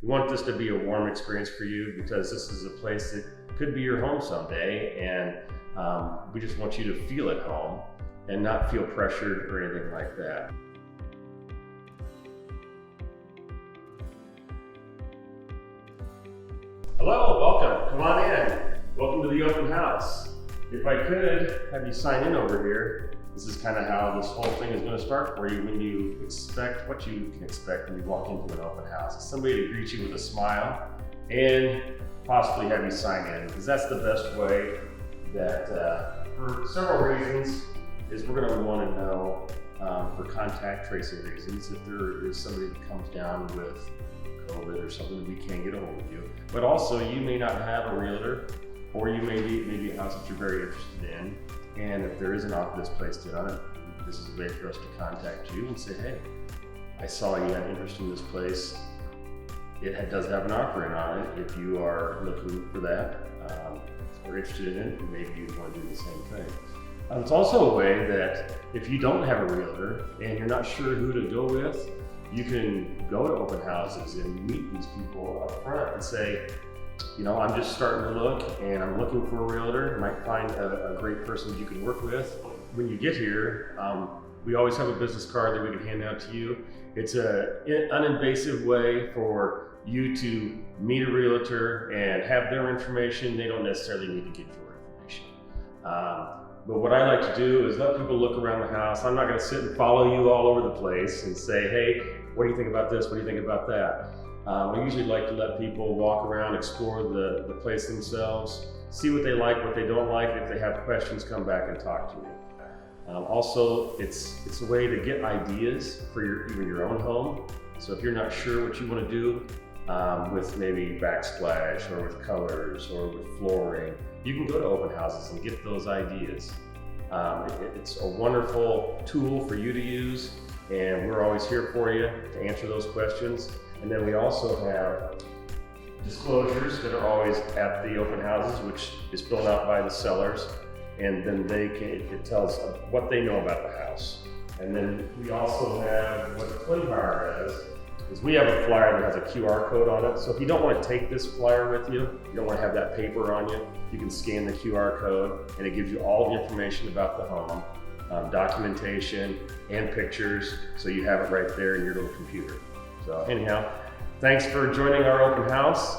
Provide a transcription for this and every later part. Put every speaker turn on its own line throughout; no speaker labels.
We want this to be a warm experience for you because this is a place that could be your home someday, and we just want you to feel at home and not feel pressured or anything like that. Hello, welcome, come on in. Welcome to the open house. If I could have you sign in over here, this is kind of how this whole thing is going to start for you when you expect what you can expect when you walk into an open house. It's somebody to greet you with a smile and possibly have you sign in, because that's the best way that, for several reasons, is we're going to want to know for contact tracing reasons if there is somebody that comes down with COVID or something that we can't get a hold of you. But also, you may not have a realtor, or you may be a house that you're very interested in, and if there is an offer that's placed in on it, this is a way for us to contact you and say, hey, I saw you had interest in this place. It does have an offer in on it. If you are looking for that or interested in it, maybe you want to do the same thing. It's also a way that if you don't have a realtor and you're not sure who to go with, you can go to open houses and meet these people up front and say, you know, I'm just starting to look and I'm looking for a realtor. You might find a great person that you can work with. When you get here, we always have a business card that we can hand out to you. It's an uninvasive way for you to meet a realtor and have their information. They don't necessarily need to get your information. But what I like to do is let people look around the house. I'm not going to sit and follow you all over the place and say, hey, what do you think about this? What do you think about that? I usually like to let people walk around, explore the place themselves, see what they like, what they don't like. If they have questions, come back and talk to me. Also, it's a way to get ideas for even your own home. So if you're not sure what you want to do with maybe backsplash or with colors or with flooring, you can go to open houses and get those ideas. It's a wonderful tool for you to use, and we're always here for you to answer those questions. And then we also have disclosures that are always at the open houses, which is filled out by the sellers. And then it tells what they know about the house. And then we also have what Twin Power does, is we have a flyer that has a QR code on it. So if you don't want to take this flyer with you, you don't want to have that paper on you, you can scan the QR code and it gives you all the information about the home, documentation and pictures. So you have it right there in your little computer. So anyhow, thanks for joining our open house.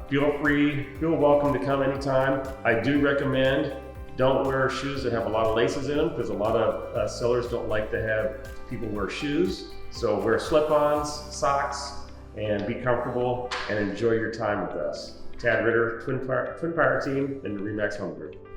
Feel welcome to come anytime. I do recommend don't wear shoes that have a lot of laces in them, because a lot of sellers don't like to have people wear shoes. So wear slip-ons, socks, and be comfortable and enjoy your time with us. Tad Ritter, Twin Power team, and the RE/MAX Home Group.